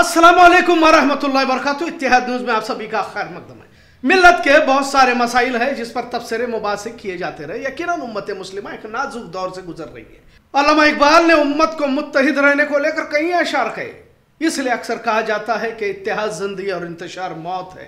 अस्सलामु अलैकुम वरहमतुल्लाहि वबरकातुहू। इत्तेहाद न्यूज़ में आप सभी का खैर मकदम है। मिल्लत के बहुत सारे मसाइल हैं जिस पर तबसरे मुबासे किए जाते रहे। यकीनन उम्मत मुस्लिमा एक नाजुक दौर से गुजर रही है। अल्लामा इकबाल ने उम्मत को मुत्तहिद रहने को लेकर कई अशार कहे। इसलिए अक्सर कहा जाता है कि इत्तेहाद जिंदगी और इंतशार मौत है।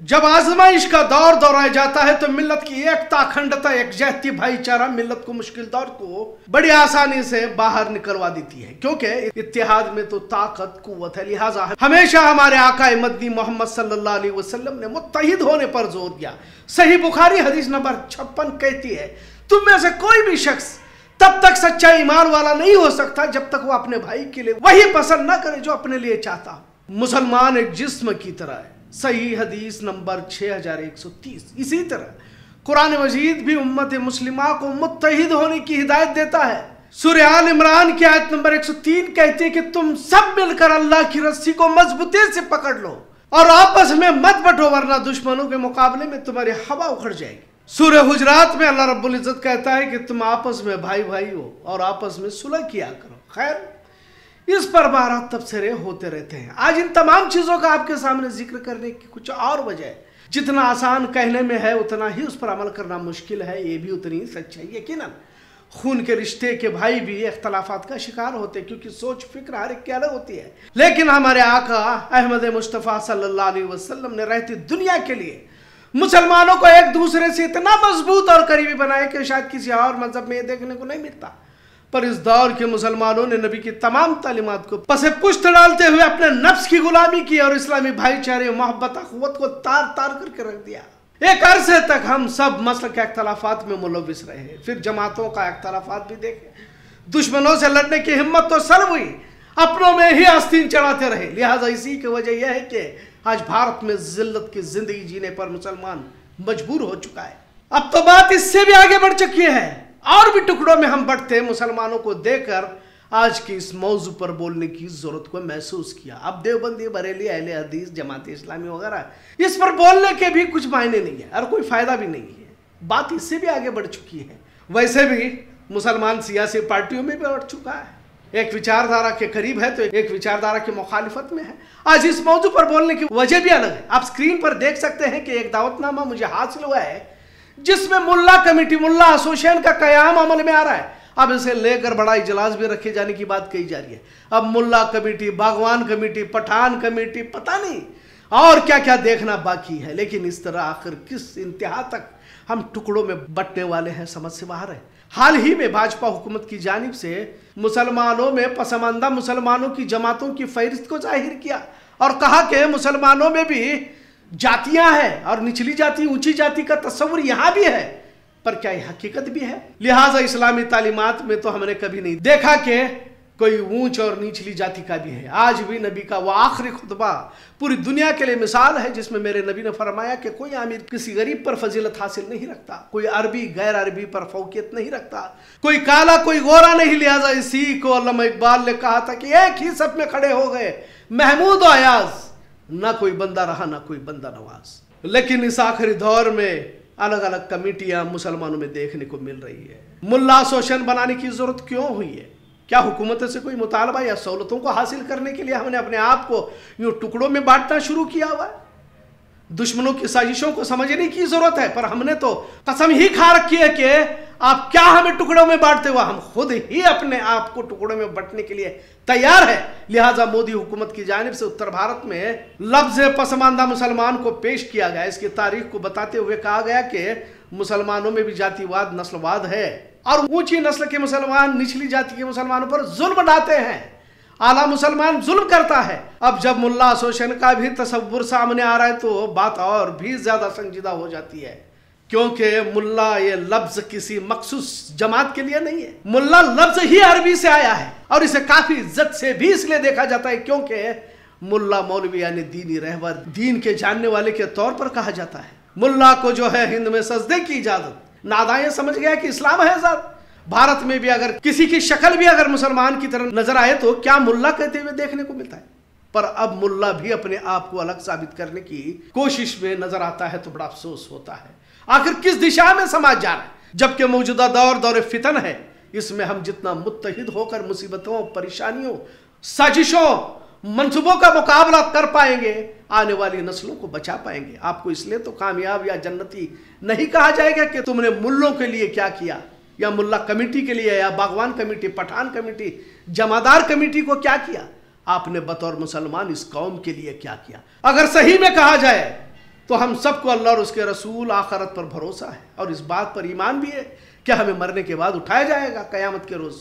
जब आजमाइश का दौर दोहराया जाता है तो मिल्लत की एकता, अखंडता, एकजहती, भाईचारा मिल्लत को मुश्किल दौर को बड़ी आसानी से बाहर निकलवा देती है, क्योंकि इत्तेहाद में तो ताकत, कुव्वत है। लिहाजा हमेशा हमारे आका मदनी मोहम्मद सल्लल्लाहु अलैहि वसल्लम ने मुत्तहिद होने पर जोर दिया। सही बुखारी हदीस नंबर 56 कहती है, तुम में से कोई भी शख्स तब तक सच्चा ईमान वाला नहीं हो सकता जब तक वो अपने भाई के लिए वही पसंद न करे जो अपने लिए चाहता हो। मुसलमान एक जिस्म की तरह है। सही हदीस नंबर 6130। इसी तरह कुरान मजीद भी उम्मत मुस्लिमा को मुत्तहिद होने की हिदायत देता है। सूरह आल इमरान की आयत नंबर 103 कहती है कि तुम सब मिलकर अल्लाह की रस्सी को मजबूती से पकड़ लो और आपस में मत बंटो, वरना दुश्मनों के मुकाबले में तुम्हारी हवा उखड़ जाएगी। सूरह हुजरात में अल्लाह रब्बुल इज्जत कहता है कि तुम आपस में भाई भाई हो और आपस में सुलह किया करो। खैर, इस पर बारह तबसरे होते रहते हैं। आज इन तमाम चीज़ों का आपके सामने जिक्र करने की कुछ और वजह है। जितना आसान कहने में है उतना ही उस पर अमल करना मुश्किल है, ये भी उतनी ही सच्चाई। यकीनन खून के रिश्ते के भाई भी इख्तलाफात का शिकार होते हैं, क्योंकि सोच फिक्र हर एक की अलग होती है। लेकिन हमारे आका अहमद मुस्तफ़ा सल्लल्लाहु अलैहि वसल्लम ने रहती दुनिया के लिए मुसलमानों को एक दूसरे से इतना मजबूत और करीबी बनाया कि शायद किसी और मजहब में ये देखने को नहीं मिलता। पर इस दौर के मुसलमानों ने नबी की तमाम तालीमात को पसे पुश्त डालते हुए अपने नफ्स की गुलामी की और इस्लामी भाईचारे, मोहब्बत, अखुवत को तार तार करके रख दिया। एक अरसे तक हम सब मसल के अख्तलाफात में मुलविस रहे, फिर जमातों का अख्तलाफात भी देखे। दुश्मनों से लड़ने की हिम्मत तो सल्ब हुई, अपनों में ही आस्तीन चढ़ाते रहे। लिहाजा इसी की वजह यह है कि आज भारत में जिल्लत की जिंदगी जीने पर मुसलमान मजबूर हो चुका है। अब तो बात इससे भी आगे बढ़ चुकी है। और भी टुकड़ों में हम बढ़ते मुसलमानों को देखकर आज की इस मौजू पर बोलने की जरूरत को महसूस किया। अब देवबंदी, बरेली, अहले हदीस, जमात इस्लामी वगैरह इस पर बोलने के भी कुछ मायने नहीं है और कोई फायदा भी नहीं है। बात इससे भी आगे बढ़ चुकी है। वैसे भी मुसलमान सियासी पार्टियों में भी बढ़ चुका है। एक विचारधारा के करीब है तो एक विचारधारा की मुखालिफत में है। आज इस मौजू पर बोलने की वजह भी अलग है। आप स्क्रीन पर देख सकते हैं कि एक दावतनामा मुझे हासिल हुआ है जिसमें मुल्ला कमेटी, मुल्ला एसोसिएशन का कयाम अमल में आ रहा है। अब इसे लेकर बड़ा इजलास भी रखे जाने की बात कही जा रही है। अब मुल्ला कमेटी, बागवान कमेटी, पठान कमेटी, पता नहीं और क्या क्या देखना बाकी है। लेकिन इस तरह आखिर किस इंतहा तक हम टुकड़ों में बंटने वाले हैं, समझ से बाहर है। हाल ही में भाजपा हुकूमत की जानिब से मुसलमानों में पसमानदा मुसलमानों की जमातों की फहरिस्त को जाहिर किया और कहा कि मुसलमानों में भी जातियां हैं और निचली जाति, ऊंची जाति का तस्वुर यहां भी है, पर क्या यह हकीकत भी है? लिहाजा इस्लामी तालीमात में तो हमने कभी नहीं देखा कि कोई ऊंच और निचली जाति का भी है। आज भी नबी का वो आखिरी खुतबा पूरी दुनिया के लिए मिसाल है, जिसमें मेरे नबी ने फरमाया कि कोई आमिर किसी गरीब पर फजीलत हासिल नहीं रखता, कोई अरबी गैर अरबी पर फौकियत नहीं रखता, कोई काला कोई गोरा नहीं। लिहाजा इसी को अल्लामा इकबाल ने कहा था कि एक ही सफ में खड़े हो गए महमूद और अयाज, ना कोई बंदा रहा ना कोई बंदा नवाज। लेकिन इस आखिरी दौर में अलग अलग कमेटियां मुसलमानों में देखने को मिल रही है। मुल्ला एसोसिएशन बनाने की जरूरत क्यों हुई है? क्या हुकूमत से कोई मुतालबा या सहूलतों को हासिल करने के लिए हमने अपने आप को यूं टुकड़ों में बांटना शुरू किया हुआ है? दुश्मनों की साजिशों को समझने की जरूरत है, पर हमने तो कसम ही खा रखी है कि आप क्या हमें टुकड़ों में बांटते हुए, हम खुद ही अपने आप को टुकड़ों में बांटने के लिए तैयार है। लिहाजा मोदी हुकूमत की जानिब से उत्तर भारत में लफ्ज पसमानदा मुसलमान को पेश किया गया। इसकी तारीख को बताते हुए कहा गया कि मुसलमानों में भी जातिवाद, नस्लवाद है और ऊंची नस्ल के मुसलमान निचली जाति के मुसलमानों पर जुल्म ढाते हैं। आला मुसलमान जुल्म करता है। अब जब मुल्ला एसोसिएशन का भी तस्वुर सामने आ रहा है तो बात और भी ज्यादा संजीदा हो जाती है, क्योंकि मुल्ला ये लफ्ज किसी मखसूस जमात के लिए नहीं है। मुल्ला लफ्ज ही अरबी से आया है और इसे काफी इज्जत से भी इसलिए देखा जाता है क्योंकि मुल्ला मौलवी यानी दीनी रहबर, दीन के जानने वाले के तौर पर कहा जाता है। मुल्ला को जो है हिंद में सजदे की इजाजत, नादाएं समझ गया कि इस्लाम है आजाद। भारत में भी अगर किसी की शक्ल भी अगर मुसलमान की तरह नजर आए तो क्या मुल्ला कहते हुए देखने को मिलता है। पर अब मुल्ला भी अपने आप को अलग साबित करने की कोशिश में नजर आता है तो बड़ा अफसोस होता है। आखिर किस दिशा में समाज जा रहा है? जबकि मौजूदा दौर फितन है, इसमें हम जितना मुत्तहिद होकर मुसीबतों, परेशानियों, साजिशों मंसूबों का मुकाबला कर पाएंगे, आने वाली नस्लों को बचा पाएंगे। आपको इसलिए तो कामयाब या जन्नती नहीं कहा जाएगा कि तुमने मुल्लों के लिए क्या किया, या मुल्ला कमेटी के लिए, या बागवान कमेटी, पठान कमेटी, जमादार कमेटी को क्या किया। आपने बतौर मुसलमान इस कौम के लिए क्या किया। अगर सही में कहा जाए तो हम सबको अल्लाह और उसके रसूल, आखिरत पर भरोसा है और इस बात पर ईमान भी है कि हमें मरने के बाद उठाया जाएगा क़यामत के रोज़।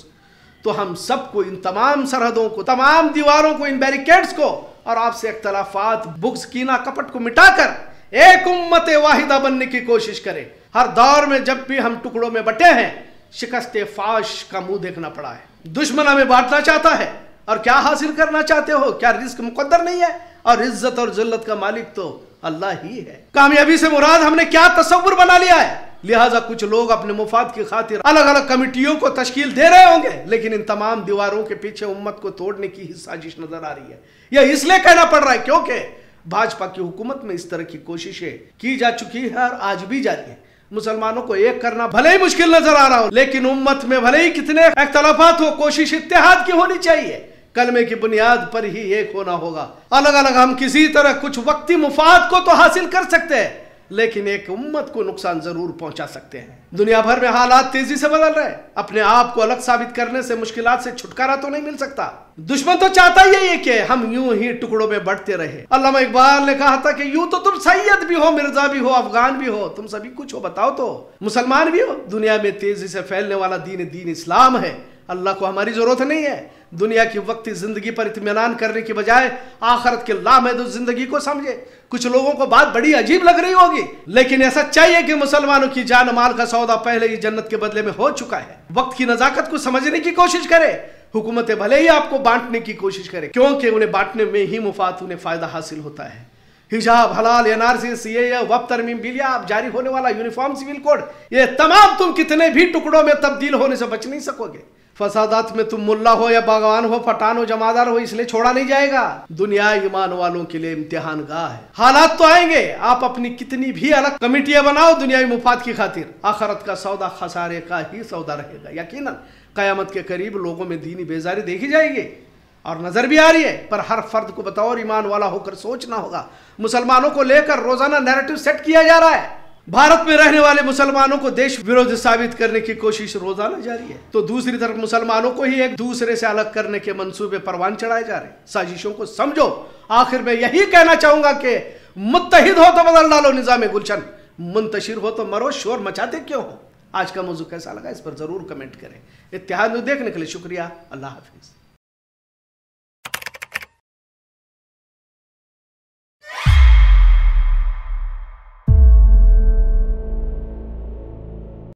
तो हम सबको इन तमाम सरहदों को, तमाम दीवारों को, इन बैरिकेड्स को और आपसे इख्तलाफात, बुग़्ज़, कीना, कपट को मिटाकर एक उम्मत वाहिदा बनने की कोशिश करें। हर दौर में जब भी हम टुकड़ों में बटे हैं, शिकस्त फाश का मुंह देखना पड़ा है। दुश्मन हमें बांटना चाहता है, और क्या हासिल करना चाहते हो? क्या रिस्क मुकद्दर नहीं है? और इज्जत और जिल्लत का मालिक तो अल्लाह ही है। कामयाबी से मुराद हमने क्या तसव्वुर बना लिया है। लिहाजा कुछ लोग अपने मुफाद की खातिर अलग अलग कमेटियों को तश्कील दे रहे होंगे, लेकिन इन तमाम दीवारों के पीछे उम्मत को तोड़ने की ही साजिश नजर आ रही है। यह इसलिए कहना पड़ रहा है क्योंकि भाजपा की हुकूमत में इस तरह की कोशिशें की जा चुकी है और आज भी जारी है। मुसलमानों को एक करना भले ही मुश्किल नजर आ रहा हो, लेकिन उम्मत में भले ही कितने इख्तलाफात हो, कोशिश इत्तेहाद की होनी चाहिए। कलमे की बुनियाद पर ही एक होना होगा। अलग अलग हम किसी तरह कुछ वक्ती मुफाद को तो हासिल कर सकते हैं, लेकिन एक उम्मत को नुकसान जरूर पहुंचा सकते हैं। दुनिया भर में हालात तेजी से बदल रहे हैं। अपने आप को अलग साबित करने से मुश्किलात से छुटकारा तो नहीं मिल सकता। दुश्मन तो चाहता ही है कि हम यूं ही टुकड़ों में बढ़ते रहे। अल्लामा इकबाल ने कहा था कि यूं तो तुम सैयद भी हो, मिर्जा भी हो, अफगान भी हो, तुम सभी कुछ हो, बताओ तो मुसलमान भी हो। दुनिया में तेजी से फैलने वाला दीन इस्लाम है। अल्लाह को हमारी जरूरत नहीं है। दुनिया की वक्ती जिंदगी पर इत्मीनान करने की बजाय आखिरत के लामहदूद जिंदगी को समझे। कुछ लोगों को बात बड़ी अजीब लग रही होगी, लेकिन ऐसा चाहिए कि मुसलमानों की जान माल का सौदा पहले ही जन्नत के बदले में हो चुका है। वक्त की नजाकत को समझने की कोशिश करे। हुकूमतें भले ही आपको बांटने की कोशिश करे, क्योंकि उन्हें बांटने में ही मुफाद, उन्हें फायदा हासिल होता है। हिजाब हलाल, एनआरसी, सीएए, वक्फ तरमीम बिल, अब जारी होने वाला यूनिफॉर्म सिविल कोड, ये तमाम तुम कितने भी टुकड़ों में तब्दील होने से बच नहीं सकोगे। फसादात में तुम मुल्ला हो या बागवान हो, पठान हो, जमादार हो, इसलिए छोड़ा नहीं जाएगा। दुनिया ईमान वालों के लिए इम्तिहान गाह है। हालात तो आएंगे, आप अपनी कितनी भी अलग कमेटियां बनाओ दुनियावी मुफाद की खातिर, आखिरत का सौदा खसारे का ही सौदा रहेगा। यकीनन कयामत के करीब लोगों में दीनी बेजारी देखी जाएगी और नजर भी आ रही है, पर हर फर्द को बतौर ईमान वाला होकर सोचना होगा। मुसलमानों को लेकर रोजाना नैरेटिव सेट किया जा रहा है। भारत में रहने वाले मुसलमानों को देश विरोधी साबित करने की कोशिश रोजाना जारी है, तो दूसरी तरफ मुसलमानों को ही एक दूसरे से अलग करने के मंसूबे परवान चढ़ाए जा रहे हैं। साजिशों को समझो। आखिर में यही कहना चाहूंगा कि मुत्तहिद हो तो बदल डालो निजाम गुलशन, मुंतशिर हो तो मरो, शोर मचाते क्यों हो। आज का मौजू कैसा लगा इस पर जरूर कमेंट करें। इत्तेहाद न्यूज़ देखने के लिए शुक्रिया। अल्लाह हाफिज।